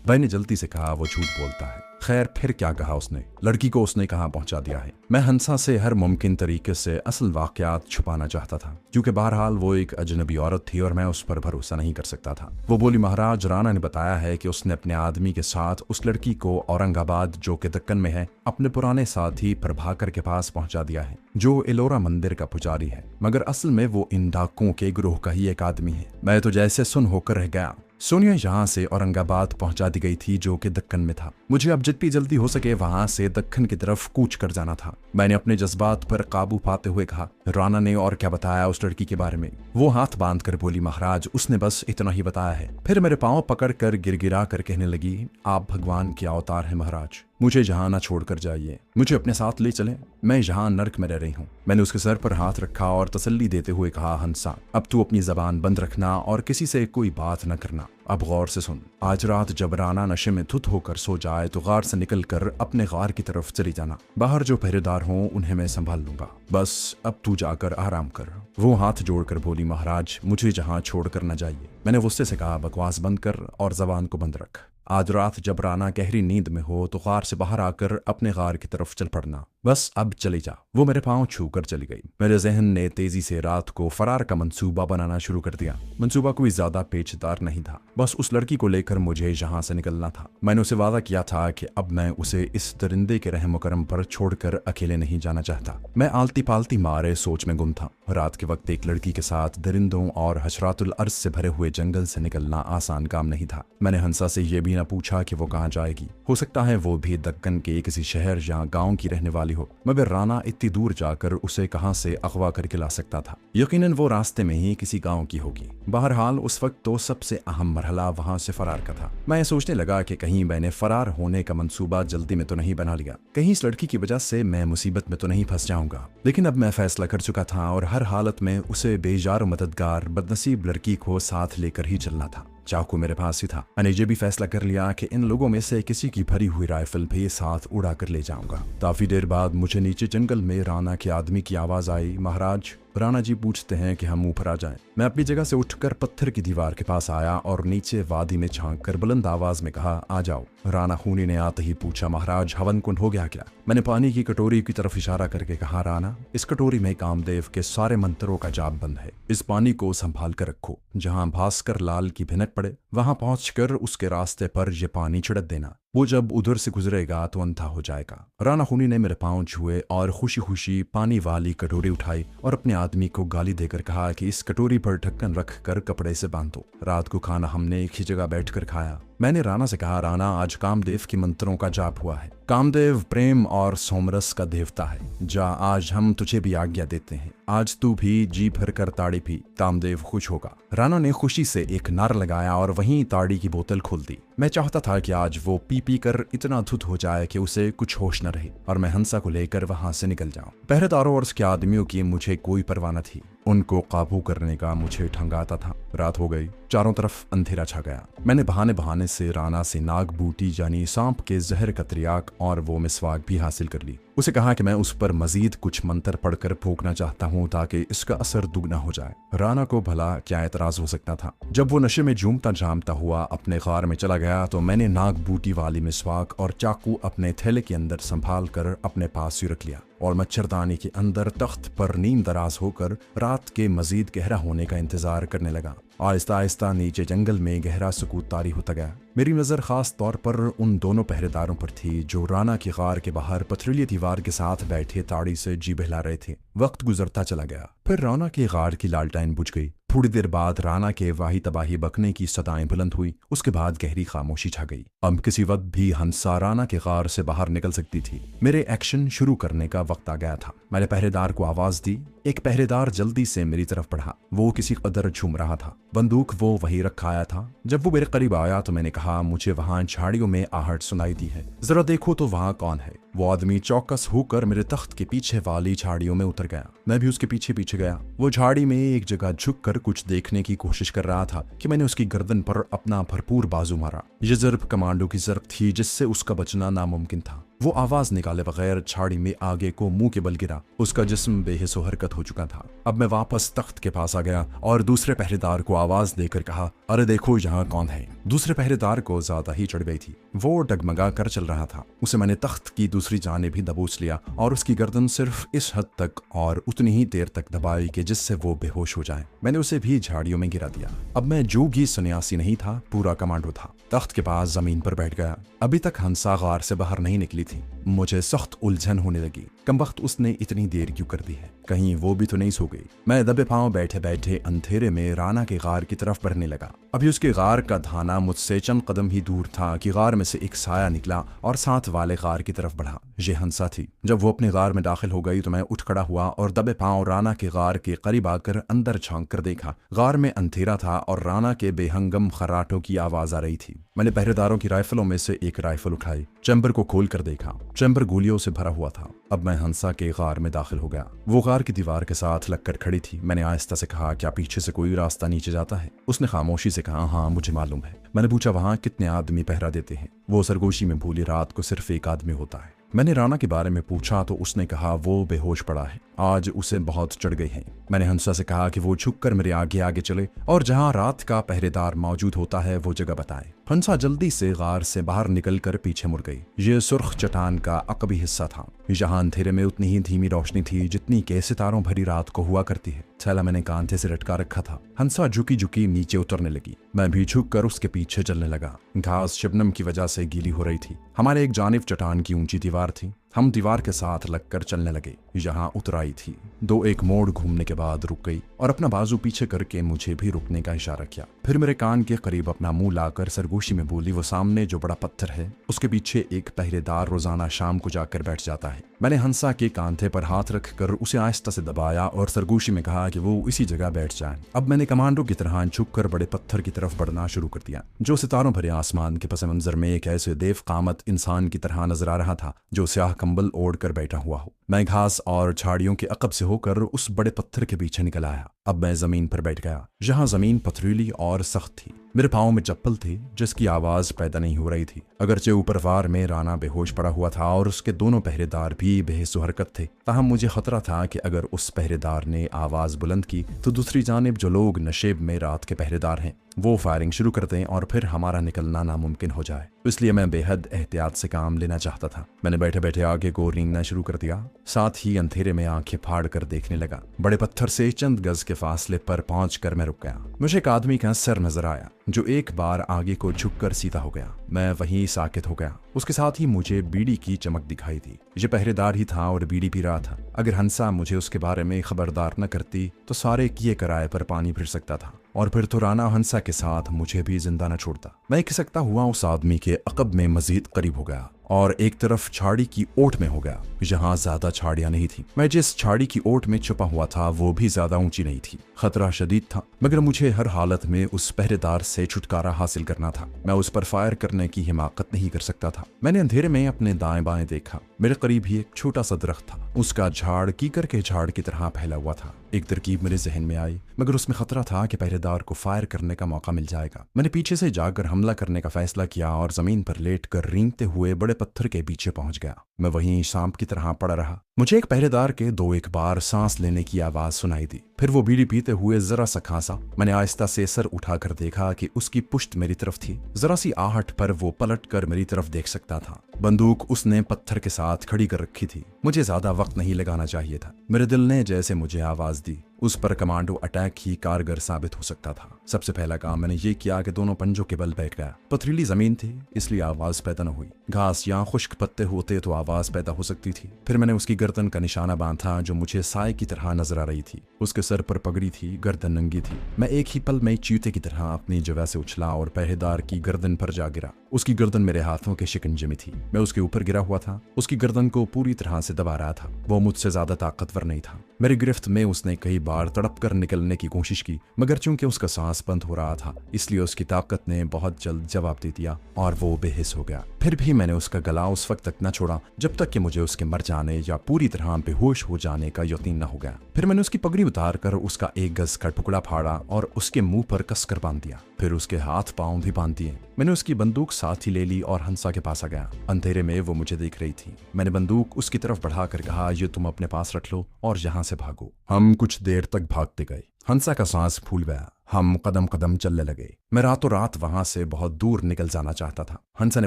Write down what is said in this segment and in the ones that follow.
भाई ने जल्दी से कहा वो झूठ बोलता है। खैर फिर क्या कहा उसने? लड़की को उसने कहाँ पहुंचा दिया है। मैं हंसा से हर मुमकिन तरीके से असल वाकयात छुपाना चाहता था, क्योंकि बहरहाल वो एक अजनबी औरत थी और मैं उस पर भरोसा नहीं कर सकता था। वो बोली, महाराज, राना ने बताया है कि उसने अपने आदमी के साथ उस लड़की को औरंगाबाद, जो कि दक्कन में है, अपने पुराने साथी प्रभाकर के पास पहुंचा दिया है, जो एलोरा मंदिर का पुजारी है, मगर असल में वो इन डाकुओं के ग्रोह का ही एक आदमी है। मैं तो जैसे सुन होकर रह गया। सोनिया यहाँ से औरंगाबाद पहुंचा दी गई थी, जो कि दक्कन में था। मुझे अब जितनी जल्दी हो सके वहां से दक्कन की तरफ कूच कर जाना था। मैंने अपने जज्बात पर काबू पाते हुए कहा, राना ने और क्या बताया उस लड़की के बारे में? वो हाथ बांध कर बोली, महाराज, उसने बस इतना ही बताया है। फिर मेरे पांव पकड़ कर गिरगिरा कर कहने लगी, आप भगवान के अवतार हैं महाराज, मुझे यहाँ न छोड़कर जाइए, मुझे अपने साथ ले चलें, मैं यहाँ नर्क में रह रही हूँ। मैंने उसके सर पर हाथ रखा और तसल्ली देते हुए कहा, हंसा, अब तू अपनी जबान बंद रखना और किसी से कोई बात न करना। अब गौर से सुन, आज रात जब राना नशे में धुत होकर सो जाए तो गार से निकल कर अपने गार की तरफ चली जाना। बाहर जो पहरेदार हों उन्हें मैं संभाल लूंगा, बस अब तू जाकर आराम कर। वो हाथ जोड़कर बोली, महाराज, मुझे जहाँ छोड़कर न जाइए। मैंने गुस्से से कहा, बकवास बंद कर और जबान को बंद रख। आज रात जब राना गहरी नींद में हो तो गार से बाहर आकर अपने गार की तरफ चल पड़ना, बस अब चली जा। वो मेरे पांव छू कर चली गई। मेरे जहन ने तेजी से रात को फरार का मंसूबा बनाना शुरू कर दिया। मंसूबा कोई ज्यादा पेचदार नहीं था, बस उस लड़की को लेकर मुझे यहाँ से निकलना था। मैंने उसे वादा किया था कि अब मैं उसे इस दरिंदे के रहम करम पर छोड़कर अकेले नहीं जाना चाहता। मैं आलती पालती मारे सोच में गुम था। रात के वक्त एक लड़की के साथ दरिंदों और हशरातुल अर्ज से भरे हुए जंगल से निकलना आसान काम नहीं था। मैंने हंसा से यह भी न पूछा कि वो कहाँ जाएगी। हो सकता है वो भी दक्कन के किसी शहर या गांव की रहने वाली हो, मगर राना इतनी दूर जाकर उसे कहां से अगवा करके ला सकता था? यकीनन वो रास्ते में ही किसी गांव की होगी। बहरहाल उस वक्त तो सबसे अहम मरहला वहां से फरार का था। मैं सोचने लगा कि कहीं मैंने फरार होने का मंसूबा जल्दी में तो नहीं बना लिया, कहीं इस लड़की की वजह से मैं मुसीबत में तो नहीं फंस जाऊंगा। लेकिन अब मैं फैसला कर चुका था और हर हालत में उसे बेजार मददगार बदनसीब लड़की को साथ लेकर ही चलना था। चाकू मेरे पास ही था। मैंने ये भी फैसला कर लिया कि इन लोगों में से किसी की भरी हुई राइफल भी साथ उड़ा कर ले जाऊंगा। काफी देर बाद मुझे नीचे जंगल में राना के आदमी की आवाज आई, महाराज, राना जी पूछते हैं कि हम ऊपर आ जाएं। मैं अपनी जगह से उठकर पत्थर की दीवार के पास आया और नीचे वादी में झांक कर बुलंद आवाज में कहा, आ जाओ। राना खूनी ने आते ही पूछा, महाराज, हवन कुंड हो गया क्या? मैंने पानी की कटोरी की तरफ इशारा करके कहा, राना, इस कटोरी में कामदेव के सारे मंत्रों का जाप बंद है। इस पानी को संभाल कर रखो। जहां भास्कर लाल की भिनक पड़े वहां पहुंचकर उसके रास्ते पर यह पानी छिड़क देना। वो जब उधर से गुजरेगा तो अंधा हो जाएगा। राना खूनी ने मेरे पांव छुए और खुशी खुशी पानी वाली कटोरी उठाई और अपने आदमी को गाली देकर कहा कि इस कटोरी पर ढक्कन रख कर कपड़े से बांधो। रात को खाना हमने एक ही जगह बैठकर खाया। मैंने राना से कहा, राना, आज कामदेव के मंत्रों का जाप हुआ है। कामदेव प्रेम और सोमरस का देवता है। जा, आज हम तुझे भी आज्ञा देते हैं। आज तू भी जी भर कर ताड़ी पी, कामदेव खुश होगा। राना ने खुशी से एक नारा लगाया और वहीं ताड़ी की बोतल खोल दी। मैं चाहता था कि आज वो पी पी कर इतना धुत हो जाए कि उसे कुछ होश न रहे और मैं हंसा को लेकर वहां से निकल जाऊं। पहरेदारों और उसके आदमियों की मुझे कोई परवाह न थी। उनको काबू करने का मुझे ठंग आता था। रात हो गई, चारों तरफ अंधेरा छा गया। मैंने बहाने बहाने से राना से नाग बूटी यानी सांप के जहर का त्रियाक और वो मिसवाक भी हासिल कर ली। उसे कहा कि मैं उस पर मजीद कुछ मंत्र पढ़कर फूंकना चाहता हूँ ताकि इसका असर दुगना हो जाए। राना को भला क्या एतराज हो सकता था। जब वो नशे में झूमता झामता हुआ अपने गार में चला गया तो मैंने नाग बूटी वाली मिसवाक और चाकू अपने थैले के अंदर संभाल कर अपने पास ही रख लिया और मच्छरदानी के अंदर तख्त पर नींद दराज होकर रात के मजीद गहरा होने का इंतजार करने लगा। आहिस्ता आहिस्ता नीचे जंगल में गहरा सुकूत तारी होता गया। मेरी नज़र खास तौर पर उन दोनों पहरेदारों पर थी जो राना की गार के बाहर पथरीली दीवार के साथ बैठे ताड़ी से जी बहला रहे थे। वक्त गुजरता चला गया, फिर राना की गार की लालटेन बुझ गई। थोड़ी देर बाद राना के वाही तबाही बकने की सदाएं बुलंद हुई। उसके बाद गहरी खामोशी छा गई। अब किसी वक्त भी हंसा राना के गार से बाहर निकल सकती थी। मेरे एक्शन शुरू करने का वक्त आ गया था। मैंने पहरेदार को आवाज दी। एक पहरेदार जल्दी से मेरी तरफ बढ़ा। वो किसी कदर झूम रहा था। बंदूक वो वहीं रखा आया था। जब वो मेरे करीब आया तो मैंने कहा, मुझे वहां झाड़ियों में आहट सुनाई दी है, जरा देखो तो वहां कौन है। वो आदमी चौकस होकर मेरे तख्त के पीछे वाली झाड़ियों में उतर गया। मैं भी उसके पीछे पीछे गया। वो झाड़ी में एक जगह झुककर कुछ देखने की कोशिश कर रहा था कि मैंने उसकी गर्दन पर अपना भरपूर बाजू मारा। ये ज़र्ब कमांडो की ज़र्ब थी जिससे उसका बचना नामुमकिन था। वो आवाज निकाले बगैर छाड़ी में आगे को मुंह के बल गिरा। उसका जिस्म बेहिस्सो हरकत हो चुका था। अब मैं वापस तख्त के पास आ गया और दूसरे पहरेदार को आवाज देकर कहा, अरे देखो यहाँ कौन है। दूसरे पहरेदार को ज्यादा ही चढ़ गई थी। वो डगमगा कर चल रहा था। उसे मैंने तख्त की दूसरी जानिब भी दबोच लिया और उसकी गर्दन सिर्फ इस हद तक और उतनी ही देर तक दबाई कि जिससे वो बेहोश हो जाए। मैंने उसे भी झाड़ियों में गिरा दिया। अब मैं जोगी सन्यासी नहीं था, पूरा कमांडो था। तख्त के पास जमीन पर बैठ गया। अभी तक हंसा गार से बाहर नहीं निकली थी। मुझे सख्त उलझन होने लगी। कम वक्त उसने इतनी देर क्यों कर दी है? कहीं वो भी तो नहीं सो गई? मैं दबे पांव बैठे बैठे अंधेरे में राना के गार की तरफ बढ़ने लगा। अभी उसके गार का धाना मुझसे चंद कदम ही दूर था कि गार में से एक साया निकला और साथ वाले गार की तरफ बढ़ा। ये हंसा थी। जब वो अपने गार में दाखिल हो गई तो मैं उठ खड़ा हुआ और दबे पांव राना के गार के करीब आकर अंदर झांक कर देखा। गार में अंधेरा था और राना के बेहंगम खर्राटों की आवाज आ रही थी। मैंने पहरेदारों की राइफलों में से एक राइफल उठाई, चैम्बर को खोल कर देखा। चैम्बर गोलियों से भरा हुआ था। अब मैं हंसा के गार में दाखिल हो गया। वो गार की दीवार के साथ लगकर खड़ी थी। मैंने आहिस्ता से कहा, क्या पीछे से कोई रास्ता नीचे जाता है? उसने खामोशी से कहा, हाँ मुझे मालूम है। मैंने पूछा, वहां कितने आदमी पहरा देते हैं? वो सरगोशी में भूली, रात को सिर्फ एक आदमी होता है। मैंने राना के बारे में पूछा तो उसने कहा, वो बेहोश पड़ा है, आज उसे बहुत चढ़ गई है। मैंने हंसा से कहा कि वो झुककर मेरे आगे आगे चले और जहां रात का पहरेदार मौजूद होता है वो जगह बताए। हंसा जल्दी से गार से बाहर निकलकर पीछे मुड़ गई। ये सुर्ख चट्टान का अकबी हिस्सा था। यहाँ अंधेरे में उतनी ही धीमी रोशनी थी जितनी के सितारों भरी रात को हुआ करती है। थैला मैंने कांधे से लटका रखा था। हंसा झुकी झुकी नीचे उतरने लगी। मैं भी झुक कर उसके पीछे चलने लगा। घास शबनम की वजह से गीली हो रही थी। हमारे एक जानिब चट्टान की ऊंची दीवार थी। हम दीवार के साथ लगकर चलने लगे। यहाँ उतराई थी। दो एक मोड़ घूमने के बाद रुक गई और अपना बाजू पीछे करके मुझे भी रुकने का इशारा किया। फिर मेरे कान के करीब अपना मुंह लाकर सरगोशी में बोली, वो सामने जो बड़ा पत्थर है उसके पीछे एक पहरेदार रोजाना शाम को जाकर बैठ जाता है। मैंने हंसा के कांधे पर हाथ रखकर उसे आहिस्ता से दबाया और सरगोशी में कहा कि वो इसी जगह बैठ जाए। अब मैंने कमांडो की तरह झुककर बड़े पत्थर की तरफ बढ़ना शुरू कर दिया, जो सितारों भरे आसमान के पस मंजर में एक ऐसे देव कामत इंसान की तरह नजर आ रहा था जो स्याह कंबल ओढ़ कर बैठा हुआ हो। मैं घास और झाड़ियों के अकब से होकर उस बड़े पत्थर के पीछे निकल आया। अब मैं जमीन पर बैठ गया। जहां जमीन पथरीली और सख्त थी। मेरे पाँव में चप्पल थी जिसकी आवाज पैदा नहीं हो रही थी। अगरचे ऊपर वार में राना बेहोश पड़ा हुआ था और उसके दोनों पहरेदार भी बेहिस्सो हरकत थे। ताहम मुझे खतरा था कि अगर उस पहरेदार ने आवाज बुलंद की तो दूसरी जानिब जो लोग नशेब में रात के पहरेदार हैं वो फायरिंग शुरू कर दें और फिर हमारा निकलना नामुमकिन हो जाए। इसलिए मैं बेहद एहतियात से काम लेना चाहता था। मैंने बैठे बैठे आगे को रेंगना शुरू कर दिया। साथ ही अंधेरे में आंखें फाड़ कर देखने लगा। बड़े पत्थर से चंद गज के फासले पर पहुंचकर मैं रुक गया। मुझे एक आदमी का सर नजर आया जो एक बार आगे को झुककर सीधा हो गया। मैं वहीं साकित हो गया। उसके साथ ही मुझे बीड़ी की चमक दिखाई दी। ये पहरेदार ही था और बीड़ी पी रहा था। अगर हंसा मुझे उसके बारे में खबरदार न करती तो सारे किए कराए पर पानी फिर सकता था और फिर तो राना हंसा के साथ मुझे भी जिंदा न छोड़ता। मैं खिसकता हुआ उस आदमी के अकब में मजीद करीब हो गया और एक तरफ छाड़ी की ओट में हो गया। यहाँ ज्यादा छाड़ियां नहीं थी। मैं जिस छाड़ी की ओट में छुपा हुआ था वो भी ज्यादा ऊंची नहीं थी। खतरा शदीद था मगर मुझे हर हालत में उस पहरेदार से छुटकारा हासिल करना था। मैं उस पर फायर करने की हिमाकत नहीं कर सकता था। मैंने अंधेरे में अपने दाएं बाएं देखा। मेरे करीब ही एक छोटा सा दरख्त था। उसका झाड़ कीकर के झाड़ की तरह फैला हुआ था। एक तरकीब मेरे जहन में आई मगर उसमें खतरा था कि पहरेदार को फायर करने का मौका मिल जाएगा। मैंने पीछे से जाकर हमला करने का फैसला किया और जमीन पर लेटकर रेंगते हुए बड़े पत्थर के पीछे पहुंच गया। मैं वहीं सांप की तरह पड़ा रहा। मुझे एक पहरेदार के दो एक बार सांस लेने की आवाज सुनाई दी। फिर वो बीड़ी पीते हुए जरा सा खांसा। मैंने आहिस्ता से सर उठाकर देखा कि उसकी पुश्त मेरी तरफ थी। जरा सी आहट पर वो पलट कर मेरी तरफ देख सकता था। बंदूक उसने पत्थर के साथ खड़ी कर रखी थी। मुझे ज्यादा वक्त नहीं लगाना चाहिए था। मेरे दिल ने जैसे मुझे आवाज दी उस पर कमांडो अटैक ही कारगर साबित हो सकता था। सबसे पहला काम मैंने ये किया कि दोनों पंजों के बल बैठ गया। पथरीली जमीन थी इसलिए आवाज पैदा न हुई। घास या खुश्क पत्ते होते तो आवाज पैदा हो सकती थी। फिर मैंने उसकी गर्दन का निशाना बांधा जो मुझे साए की तरह नजर आ रही थी। उसके सर पर पगड़ी थी, गर्दन नंगी थी। मैं एक ही पल में चीते की तरह अपनी जगह से उछला और पहरेदार की गर्दन पर जा गिरा। उसकी गर्दन मेरे हाथों के शिकंजे में थी। मैं उसके ऊपर गिरा हुआ था। उसकी गर्दन को पूरी तरह से दबा रहा था। वो मुझसे ज्यादा ताकतवर नहीं था। मेरी गिरफ्त में उसने कई बार तड़प कर निकलने की कोशिश की मगर चूंकि उसका सांस बंद हो रहा था इसलिए उसकी ताकत ने बहुत जल्द जवाब दे दिया और वो बेहिस हो गया। फिर भी मैंने उसका गला उस वक्त तक न छोड़ा जब तक कि मुझे उसके मर जाने या पूरी पूरी तरह बेहोश हो जाने का यकीन न हो गया। फिर मैंने उसकी पगड़ी उतार कर उसका 1 गज का टुकड़ा फाड़ा और उसके मुंह पर कसकर बांध दिया। फिर उसके हाथ पांव भी बांध दिए। मैंने उसकी बंदूक साथ ही ले ली और हंसा के पास आ गया। अंधेरे में वो मुझे देख रही थी। मैंने बंदूक उसकी तरफ बढ़ाकर कहा, ये तुम अपने पास रख लो और यहाँ से भागो। हम कुछ देर तक भागते गए। हंसा का सांस फूल गया। हम कदम कदम चलने लगे। मैं रातों रात वहां से बहुत दूर निकल जाना चाहता था। हंसा ने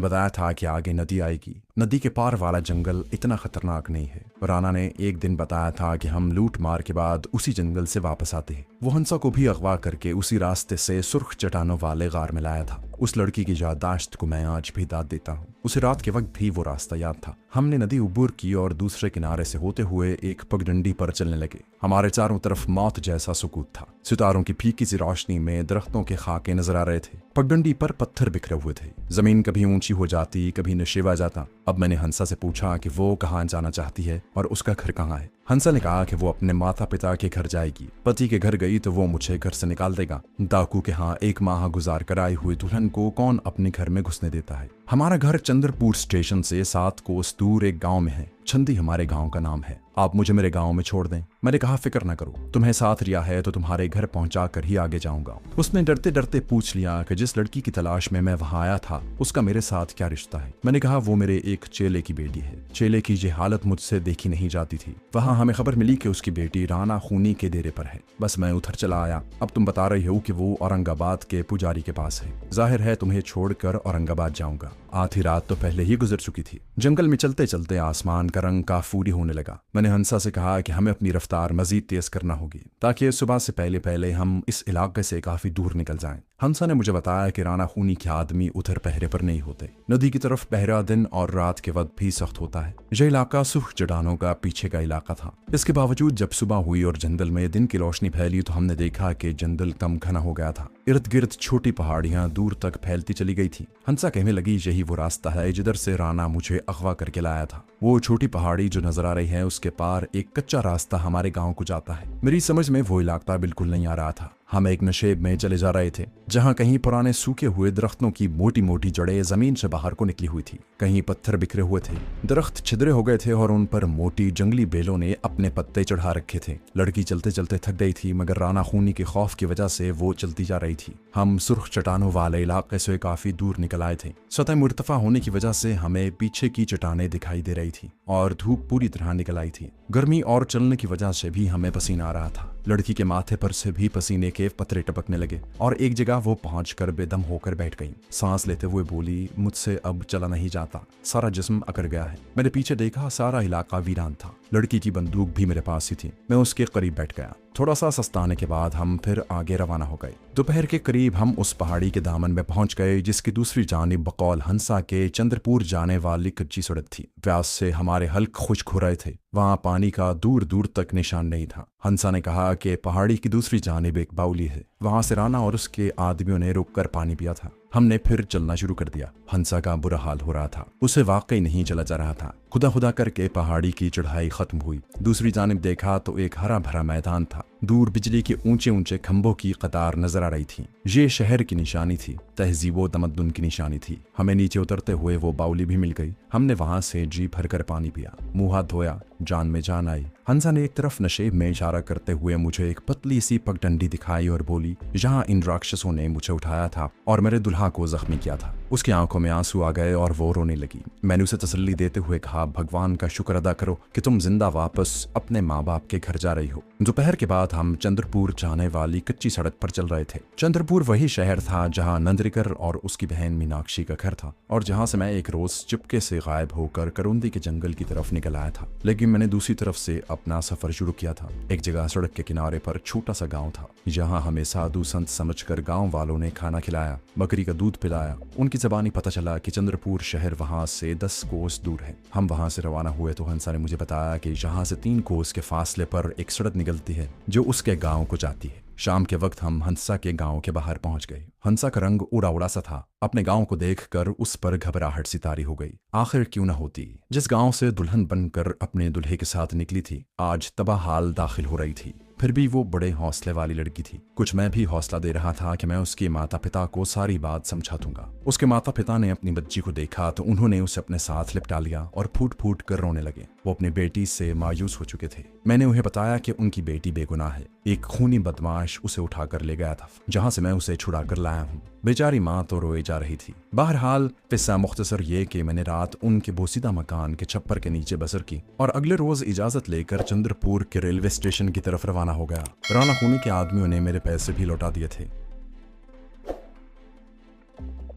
बताया था कि आगे नदी आएगी। नदी के पार वाला जंगल इतना खतरनाक नहीं है। राना ने एक दिन बताया था कि हम लूट मार के बाद उसी जंगल से वापस आते हैं। वो हंसा को भी अगवा करके उसी रास्ते से सुर्ख चट्टानों वाले गार में लाया था। उस लड़की की याददाश्त को मैं आज भी दाद देता हूँ। उसे रात के वक्त भी वो रास्ता याद था। हमने नदी उबूर की और दूसरे किनारे से होते हुए एक पगडंडी पर चलने लगे। हमारे चारों तरफ मौत जैसा सुकूत था। सितारों की फीकी सी रोशनी में दरख्तों के खाके नजर आ रहे थे। पगडंडी पर पत्थर बिखरे हुए थे। जमीन कभी ऊंची हो जाती, कभी नशेवा जाता। अब मैंने हंसा से पूछा कि वो कहाँ जाना चाहती है और उसका घर कहाँ है। हंसा ने कहा कि वो अपने माता पिता के घर जाएगी। पति के घर गई तो वो मुझे घर से निकाल देगा। डाकू के यहाँ 1 माह गुजार कर आई हुई दुल्हन को कौन अपने घर में घुसने देता है। हमारा घर चंद्रपुर स्टेशन से 7 कोस दूर एक गांव में है। छंदी हमारे गांव का नाम है। आप मुझे मेरे गांव में छोड़ दें। मैंने कहा, फिक्र न करो, तुम्हें साथ लिया है तो तुम्हारे घर पहुंचा कर ही आगे जाऊंगा। उसने डरते डरते पूछ लिया कि जिस लड़की की तलाश में मैं वहां आया था उसका मेरे साथ क्या रिश्ता है। मैंने कहा, वो मेरे एक चेले की बेटी है। चेले की ये हालत मुझसे देखी नहीं जाती थी। वहां हमें खबर मिली कि उसकी बेटी राना खूनी के डेरे पर है। बस मैं उधर चला आया। अब तुम बता रही हो कि वो औरंगाबाद के पुजारी के पास है। जाहिर है तुम्हें छोड़कर औरंगाबाद जाऊंगा। आधी रात तो पहले ही गुजर चुकी थी। जंगल में चलते चलते आसमान का रंग काफूरी होने लगा। मैंने हंसा से कहा कि हमें अपनी रफ्तार मजीद तेज करना होगी ताकि सुबह से पहले पहले हम इस इलाके से काफी दूर निकल जाएं। हंसा ने मुझे बताया कि राना खूनी के आदमी उधर पहरे पर नहीं होते। नदी की तरफ पहरा दिन और रात के वक्त भी सख्त होता है। यह इलाका सुर्ख चट्टानों का पीछे का इलाका था। इसके बावजूद जब सुबह हुई और जंगल में दिन की रोशनी फैली तो हमने देखा कि जंगल कम घना हो गया था। इर्द गिर्द छोटी पहाड़ियां दूर तक फैलती चली गई थी। हंसा कहने लगी, यही वो रास्ता है जिधर से राना मुझे अगवा करके लाया था। वो छोटी पहाड़ी जो नजर आ रही है उसके पार एक कच्चा रास्ता हमारे गांव को जाता है। मेरी समझ में वो इलाका बिल्कुल नहीं आ रहा था। हम एक नशेब में चले जा रहे थे जहां कहीं पुराने सूखे हुए दरख्तों की मोटी मोटी जड़ें जमीन से बाहर को निकली हुई थी। कहीं पत्थर बिखरे हुए थे। दरख्त छिद्रे हो गए थे और उन पर मोटी जंगली बेलों ने अपने पत्ते चढ़ा रखे थे। लड़की चलते चलते थक गई थी मगर राना खूनी के खौफ की वजह से वो चलती जा रही थी। हम सुर्ख चट्टानों वाले इलाके से काफी दूर निकल आए थे। सतह मुर्तफा होने की वजह से हमें पीछे की चट्टानें दिखाई दे रही थी और धूप पूरी तरह निकल आई थी। गर्मी और चलने की वजह से भी हमें पसीना आ रहा था। लड़की के माथे पर से भी पसीने के पतरे टपकने लगे और एक जगह वो पहुंचकर बेदम होकर बैठ गई। सांस लेते हुए बोली, मुझसे अब चला नहीं जाता, सारा जिस्म अकड़ गया है। मैंने पीछे देखा, सारा इलाका वीरान था। लड़की की बंदूक भी मेरे पास ही थी। मैं उसके करीब बैठ गया। थोड़ा सा सस्ताने के बाद हम फिर आगे रवाना हो गए। दोपहर के करीब हम उस पहाड़ी के दामन में पहुंच गए जिसकी दूसरी जानिब बकौल हंसा के चंद्रपुर जाने वाली कच्ची सड़क थी। व्यास से हमारे हल्क खुश्क हो रहे थे। वहां पानी का दूर दूर तक निशान नहीं था। हंसा ने कहा कि पहाड़ी की दूसरी जानिब एक बाउली है, वहां से राना और उसके आदमियों ने रुककर पानी पिया था। हमने फिर चलना शुरू कर दिया। हंसा का बुरा हाल हो रहा था। उसे वाकई नहीं चला जा रहा था। खुदा खुदा करके पहाड़ी की चढ़ाई खत्म हुई। दूसरी जानिब देखा तो एक हरा भरा मैदान था। दूर बिजली के ऊंचे ऊंचे खंभों की कतार नजर आ रही थी। ये शहर की निशानी थी, तहजीबो तमद्दुन की निशानी थी। हमें नीचे उतरते हुए वो बाउली भी मिल गई। हमने वहां से जी भरकर पानी पिया, मुंह हाथ धोया, जान में जान आई। हंसा ने एक तरफ नशेब में इशारा करते हुए मुझे एक पतली सी पगडंडी दिखाई और बोली, यहाँ इन राक्षसों ने मुझे उठाया था और मेरे दुल्हा को जख्मी किया था। उसकी आंखों में आंसू आ गए और वो रोने लगी। मैंने उसे तसल्ली देते हुए कहा, भगवान का शुक्र अदा करो कि तुम जिंदा वापस अपने माँ बाप के घर जा रही हो। दोपहर के बाद हम चंद्रपुर जाने वाली कच्ची सड़क पर चल रहे थे। चंद्रपुर वही शहर था जहाँ नंदरिकर और उसकी बहन मीनाक्षी का घर था और जहाँ से मैं एक रोज चुपके से गायब होकर करुंदी के जंगल की तरफ निकल आया था। लेकिन मैंने दूसरी तरफ से अपना सफर शुरू किया था। एक जगह सड़क के किनारे पर छोटा सा गाँव था। यहाँ हमें साधु संत समझकर गाँव वालों ने खाना खिलाया, बकरी का दूध पिलाया। उनकी जबानी पता चला कि चंद्रपुर शहर वहाँ से 10 कोस दूर है। हम वहाँ से रवाना हुए तो हंसा ने मुझे बताया कि यहाँ से 3 कोस के फासले पर एक सड़क निकलती है जो उसके गांव को जाती है। शाम के वक्त हम हंसा के गांव के बाहर पहुंच गए। हंसा का रंग उड़ा उड़ा सा था। अपने गांव को देखकर उस पर घबराहट सी तारी हो गई। आखिर क्यों न होती। जिस गांव से दुल्हन बनकर अपने दुल्हे के साथ निकली थी, आज तबाह हाल दाखिल हो रही थी। फिर भी वो बड़े हौसले वाली लड़की थी। कुछ मैं भी हौसला दे रहा था कि मैं उसके माता पिता को सारी बात समझा दूंगा। उसके माता पिता ने अपनी बच्ची को देखा तो उन्होंने उसे अपने साथ लिपटा लिया और फूट फूट कर रोने लगे। वो अपनी बेटी से मायूस हो चुके थे। मैंने उन्हें बताया कि उनकी बेटी बेगुनाह है। एक खूनी बदमाश उसे उठाकर ले गया था, जहां से मैं उसे छुड़ा कर लाया हूँ। बेचारी माँ तो रोए जा रही थी। बहरहाल किस्सा मुख्तसर ये कि मैंने रात उनके बोसीदा मकान के छप्पर के नीचे बसर की और अगले रोज इजाजत लेकर चंद्रपुर के रेलवे स्टेशन की तरफ रवाना हो गया। रवाना होने के आदमियों ने मेरे पैसे भी लौटा दिए थे।